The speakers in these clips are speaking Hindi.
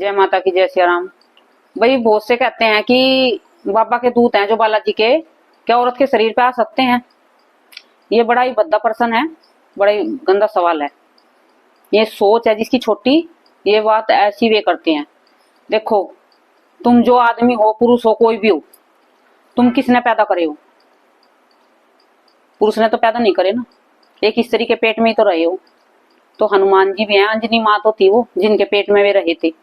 जय माता की, जय सिया राम। भाई बहुत से कहते हैं कि बाबा के दूत हैं जो बालाजी के, क्या औरत के शरीर पे आ सकते हैं? ये बड़ा ही भद्दा प्रश्न है, बड़ा ही गंदा सवाल है। ये सोच है जिसकी छोटी, ये बात ऐसी वे करते हैं। देखो, तुम जो आदमी हो, पुरुष हो, कोई भी हो, तुम किसने पैदा करे हो? पुरुष ने तो पैदा नहीं करे ना। एक स्त्री के पेट में ही तो रहे हो। तो हनुमान जी भी हैं, अंजनी माँ तो थी वो जिनके पेट में वे रहे थे।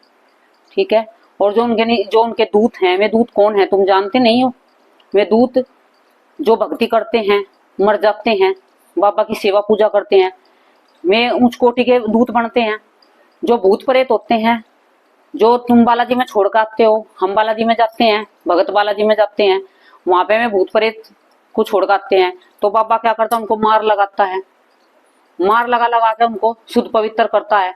ठीक है। और जो उनके दूत हैं, वे दूत कौन है तुम जानते नहीं हो? वे दूत जो भक्ति करते हैं, मर जाते हैं, बाबा की सेवा पूजा करते हैं, वे उच्च कोटि के दूत बनते हैं। जो भूत प्रेत होते हैं, जो तुम बालाजी में छोड़ कर आते हो, हम बालाजी में जाते हैं, भगत बालाजी में जाते हैं, वहां पे वे भूत प्रेत को छोड़ कर आते हैं। तो बाबा क्या करता है? उनको मार लगाता है, मार लगा लगा के उनको शुद्ध पवित्र करता है।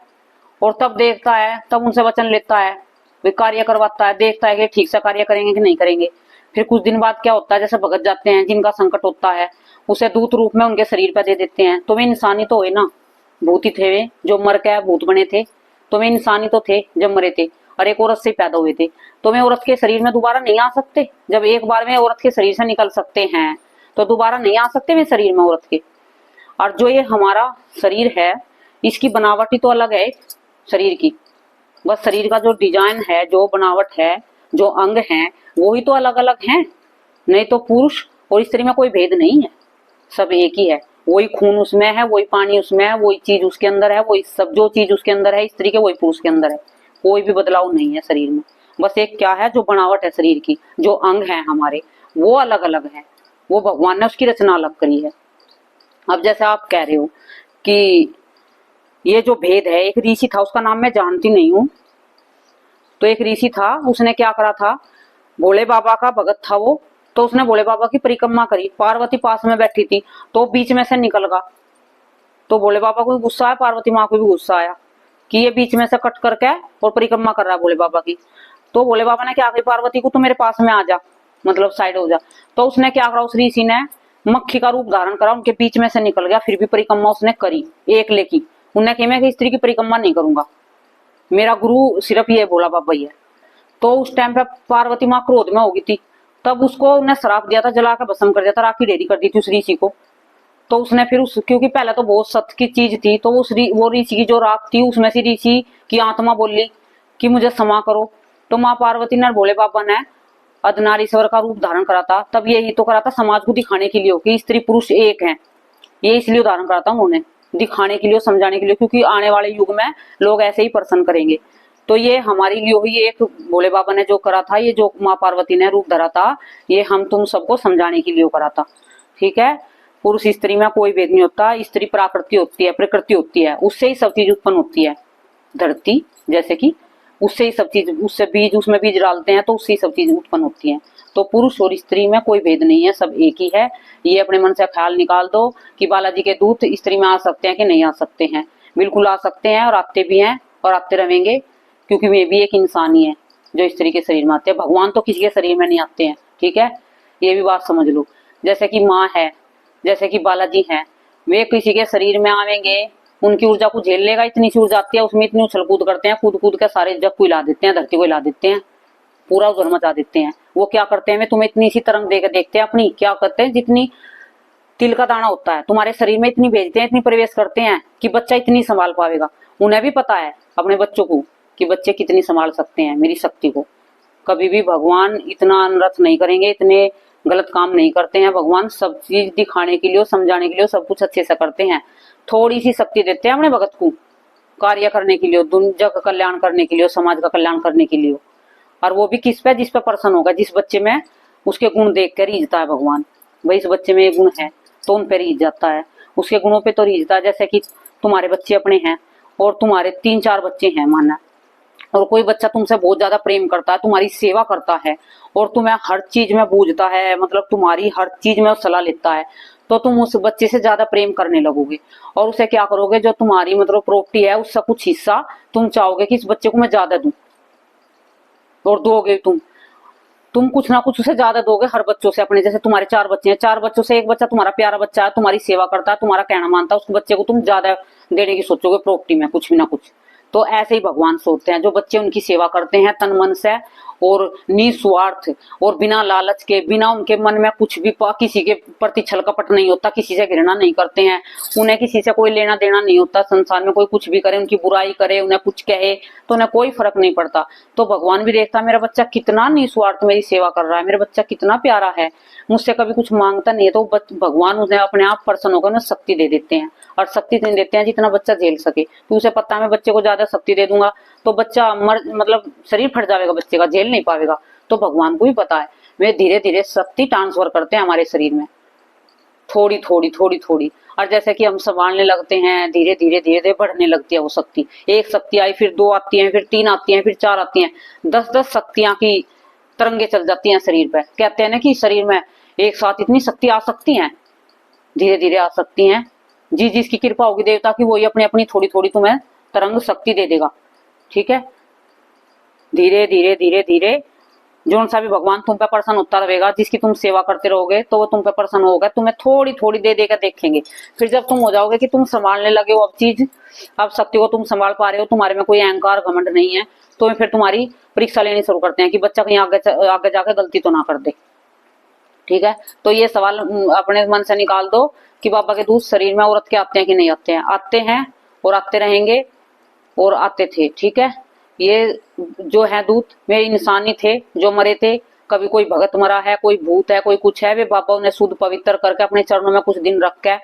और तब देखता है, तब उनसे वचन लेता है, वे कार्य करवाता है, देखता है कि ठीक से कार्य करेंगे कि नहीं करेंगे। फिर कुछ दिन बाद क्या होता है, जैसे भगत जाते हैं, जिनका संकट होता है, उसे दूत रूप में उनके शरीर पर दे देते हैं। तो वे इंसानी तो हुए ना, भूत ही थे वे, जो मर के भूत बने थे। तो वे इंसानी तो थे जब मरे थे, और एक औरत से पैदा हुए थे। तो वे औरत के शरीर में दोबारा नहीं आ सकते। जब एक बार में औरत के शरीर से निकल सकते हैं, तो दोबारा नहीं आ सकते वे शरीर में औरत के। और जो ये हमारा शरीर है, इसकी बनावट ही तो अलग है शरीर की। बस शरीर का जो डिजाइन है, जो बनावट है, जो अंग है, वो ही तो अलग अलग हैं। नहीं तो पुरुष और स्त्री में कोई भेद नहीं है, सब एक ही है। वही खून उसमें है, वही पानी उसमें है, वही चीज उसके अंदर है, वही सब जो चीज उसके अंदर है स्त्री के, वही पुरुष के अंदर है। कोई भी बदलाव नहीं है शरीर में। बस एक क्या है, जो बनावट है शरीर की, जो अंग है हमारे, वो अलग अलग है। वो भगवान ने उसकी रचना अलग करी है। अब जैसे आप कह रहे हो कि ये जो भेद है, एक ऋषि था, उसका नाम मैं जानती नहीं हूँ। तो एक ऋषि था, उसने क्या करा था, भोले बाबा का भगत था वो। तो उसने भोले बाबा की परिक्रमा करी, पार्वती पास में बैठी थी, तो बीच में से निकल गया। तो भोले बाबा को भी गुस्सा आया, पार्वती माँ को भी गुस्सा आया कि ये बीच में से कट करके और परिक्रमा कर रहा है भोले बाबा की। तो भोले बाबा ने क्या कहा, पार्वती को, तू मेरे पास में आ जा, मतलब साइड हो जा। तो उसने क्या करा, उस ऋषि ने मक्खी का रूप धारण करा, उनके बीच में से निकल गया। फिर भी परिक्रमा उसने करी, एक लेकी। उन्हें कहा मैं स्त्री की परिक्रमा नहीं करूंगा, मेरा गुरु सिर्फ ये भोला बाबा ही है। तो उस टाइम पे पार्वती माँ क्रोध में हो गई थी। तब उसको उन्हें श्राप दिया था, जला कर भस्म कर दिया था, राखी डेरी कर दी थी उस ऋषि को। तो उसने फिर क्योंकि पहले तो बहुत सत्य की चीज थी, तो वो ऋषि की जो राख थी, उसमें से ऋषि की आत्मा बोली कि मुझे क्षमा करो। तो माँ पार्वती ने, भोले बाबा ने अर्धनारीश्वर का रूप धारण करा था। तब यही तो करा था, समाज को दिखाने के लिए कि स्त्री पुरुष एक है। ये इसलिए धारण करा था उन्होंने, दिखाने के लिए, समझाने के लिए, क्योंकि आने वाले युग में लोग ऐसे ही प्रसन्न करेंगे। तो ये हमारे लिए हुई एक, भोले बाबा ने जो करा था, ये जो माँ पार्वती ने रूप धरा था, ये हम तुम सबको समझाने के लिए करा था। ठीक है। पुरुष स्त्री में कोई भेद नहीं होता। स्त्री प्राकृति होती है, प्रकृति होती है, उससे ही सब चीज उत्पन्न होती है। धरती जैसे कि उससे ही सब चीज, उससे बीज, उसमें बीज डालते हैं तो उससे ही सब चीज उत्पन्न होती है। तो पुरुष और स्त्री में कोई भेद नहीं है, सब एक ही है। ये अपने मन से ख्याल निकाल दो कि बालाजी के दूत स्त्री में आ सकते हैं कि नहीं आ सकते हैं। बिल्कुल आ सकते हैं, और आते भी हैं और आते रहेंगे, क्योंकि वे भी एक इंसान ही है जो स्त्री के शरीर में आते हैं। भगवान तो किसी के शरीर में नहीं आते हैं। ठीक है, ये भी बात समझ लो। जैसे कि माँ है, जैसे कि बालाजी हैं, वे किसी के शरीर में आवेंगे, उनकी ऊर्जा को झेल लेगा, इतनी सी ऊर्जा आती है, उसमें इतनी उछल कूद करते हैं, कूद कूद के सारे जग को हिला देते हैं, धरती को हिला देते हैं, पूरा उधर मचा देते हैं। वो क्या करते हैं, वे तुम्हें इतनी सी तरंग देखते हैं अपनी, क्या करते हैं, जितनी तिल का दाना होता है तुम्हारे शरीर में, इतनी भेजते हैं, इतनी प्रवेश करते हैं कि बच्चा इतनी संभाल पाएगा। उन्हें भी पता है अपने बच्चों को कि बच्चे कितनी संभाल सकते हैं मेरी शक्ति को। कभी भी भगवान इतना अनर्थ नहीं करेंगे, इतने गलत काम नहीं करते हैं। भगवान सब चीज दिखाने के लिए, समझाने के लिए, सब कुछ अच्छे से करते हैं। थोड़ी सी शक्ति देते हैं अपने भगत को कार्य करने के लिए, जग का कल्याण करने के लिए, समाज का कल्याण करने के लिए। और वो भी किस पे, जिस पे प्रसन्न होगा, जिस बच्चे में उसके गुण देख कर रीझता है भगवान। भाई इस बच्चे में ये गुण है तो उन पे रीझ जाता है, उसके गुणों पे तो रीझता है। जैसे कि तुम्हारे बच्चे अपने हैं और तुम्हारे 3-4 बच्चे हैं माना, और कोई बच्चा तुमसे बहुत ज्यादा प्रेम करता है, तुम्हारी सेवा करता है, और तुम्हें हर चीज में बूझता है, मतलब तुम्हारी हर चीज में सलाह लेता है, तो तुम उस बच्चे से ज्यादा प्रेम करने लगोगे। और उसे क्या करोगे, जो तुम्हारी मतलब प्रॉपर्टी है, उसका कुछ हिस्सा तुम चाहोगे कि इस बच्चे को मैं ज्यादा दूं, और दोगे तुम कुछ ना कुछ उसे ज्यादा दोगे हर बच्चों से अपने। जैसे तुम्हारे 4 बच्चे हैं, 4 बच्चों से एक बच्चा तुम्हारा प्यारा बच्चा है, तुम्हारी सेवा करता है, तुम्हारा कहना मानता है, उस बच्चे को तुम ज्यादा देने की सोचोगे प्रॉपर्टी में, कुछ भी ना कुछ। तो ऐसे ही भगवान सोचते हैं, जो बच्चे उनकी सेवा करते हैं तन मन से और निस्वार्थ और बिना लालच के, बिना उनके मन में कुछ भी किसी के प्रति छल कपट नहीं होता, किसी से घृणा नहीं करते हैं, उन्हें किसी से कोई लेना देना नहीं होता, संसार में कोई कुछ भी करे, उनकी बुराई करे, उन्हें कुछ कहे तो उन्हें कोई फर्क नहीं पड़ता। तो भगवान भी देखता मेरा बच्चा कितना निस्वार्थ मेरी सेवा कर रहा है, मेरा बच्चा कितना प्यारा है, मुझसे कभी कुछ मांगता नहीं है, तो भगवान उन्हें अपने आप प्रसन्न होकर उन्हें शक्ति दे देते हैं। और शक्ति नहीं देते हैं जितना बच्चा झेल सके, तो उसे पता है मैं बच्चे को ज्यादा शक्ति दे दूंगा तो बच्चा मतलब शरीर फट जाएगा, बच्चे का झेल नहीं पाएगा। तो भगवान को भी पता है, वे धीरे धीरे शक्ति ट्रांसफर करते हैं हमारे शरीर में, थोड़ी थोड़ी थोड़ी थोड़ी। और जैसे कि हम संभालने लगते हैं, धीरे धीरे धीरे धीरे बढ़ने लगती है वो शक्ति। एक शक्ति आई, फिर 2 आती हैं, फिर 3 आती हैं, फिर 4 आती हैं, 10-10 शक्तियां की तरंगे चल जाती हैं शरीर पे। कहते हैं ना कि शरीर में एक साथ इतनी शक्ति आ सकती है, धीरे धीरे आ सकती हैं। जिसकी कृपा होगी देवता की, वही अपनी अपनी थोड़ी थोड़ी तुम्हें तरंग शक्ति दे देगा। ठीक है, धीरे धीरे धीरे धीरे जो सा भी भगवान तुम पे प्रसन्न होता रहेगा, जिसकी तुम सेवा करते रहोगे तो वो तुम पे प्रसन्न होगा, तुम्हें थोड़ी थोड़ी दे देकर देखेंगे। फिर जब तुम हो जाओगे कि तुम संभालने लगे हो अब चीज, अब शक्ति को तुम संभाल पा रहे हो, तुम्हारे में कोई अहंकार घमंड नहीं है, तो फिर तुम्हारी परीक्षा लेनी शुरू करते हैं कि बच्चा कहीं आगे जाकर गलती तो ना कर दे। ठीक है, तो ये सवाल अपने मन से निकाल दो कि बाबा के दूध शरीर में औरत के आते हैं कि नहीं आते हैं? आते हैं और आते रहेंगे और आते थे। ठीक है, ये जो है दूत वे इंसान ही थे जो मरे थे, कभी कोई भगत मरा है, कोई भूत है, कोई कुछ है, वे बाबा उन्हें शुद्ध पवित्र करके अपने चरणों में कुछ दिन रख के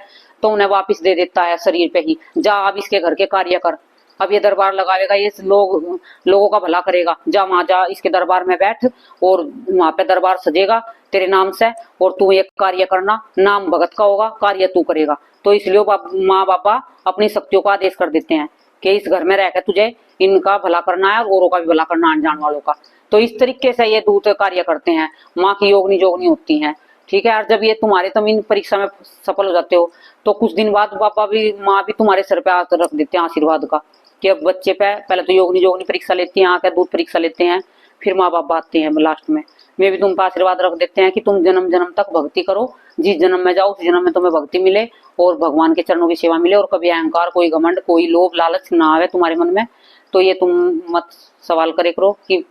तो उन्हें वापस दे देता है शरीर पे ही, जा अब इसके घर के कार्य कर, अब ये दरबार लगावेगा, ये लोगों का भला करेगा, जा वहां जा इसके दरबार में बैठ और वहां पे दरबार सजेगा तेरे नाम से और तू एक कार्य करना, नाम भगत का होगा, कार्य तू करेगा। तो इसलिए माँ बाबा अपनी शक्तियों का आदेश कर देते हैं कि इस घर में रहकर तुझे इनका भला करना है और औरों का भी भला करना, अनजान वालों का। तो इस तरीके से ये दूत कार्य करते हैं, माँ की योगनी जोगनी होती है। ठीक है, और जब ये तुम्हारे तुम इन परीक्षा में सफल हो जाते हो तो कुछ दिन बाद बाबा भी माँ भी तुम्हारे सर पे हाथ रख देते हैं आशीर्वाद का कि अब बच्चे पे पहले तो योगनी जोगनी परीक्षा लेती हैं, आकर दूध परीक्षा लेते हैं, फिर माँ बाप आते हैं लास्ट में, वे भी तुम पर आशीर्वाद रख देते हैं कि तुम जन्म जन्म तक भक्ति करो, जिस जन्म में जाओ उस जन्म में तुम्हें भक्ति मिले और भगवान के चरणों की सेवा मिले और कभी अहंकार, कोई घमंड, कोई लोभ लालच ना आवे तुम्हारे मन में। तो ये तुम मत सवाल करे करो कि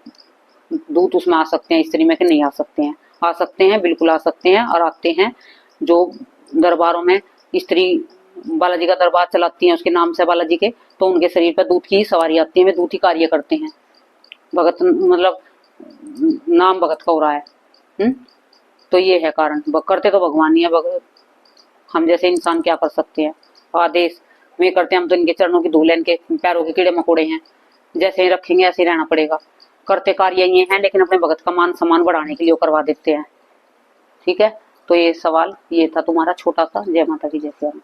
दूत उसमें आ सकते हैं स्त्री में कि नहीं आ सकते हैं। आ सकते हैं, बिल्कुल आ सकते हैं और आते हैं। जो दरबारों में स्त्री बालाजी का दरबार चलाती हैं उसके नाम से बालाजी के, तो उनके शरीर पर दूत की ही सवारी आती है, वे दूत ही कार्य करते हैं। भगत मतलब नाम भगत का हो रहा है। तो ये है कारण, करते तो भगवान ही है, हम जैसे इंसान क्या कर सकते हैं? आदेश वे करते हैं, हम तो इनके चरणों की धूल, इनके पैरों के कीड़े मकोड़े हैं, जैसे ही रखेंगे ऐसे ही रहना पड़ेगा। करते कार्य ये हैं लेकिन अपने भगत का मान सम्मान बढ़ाने के लिए करवा देते हैं। ठीक है, तो ये सवाल ये था तुम्हारा छोटा सा। जय माता की, जय श्री राम।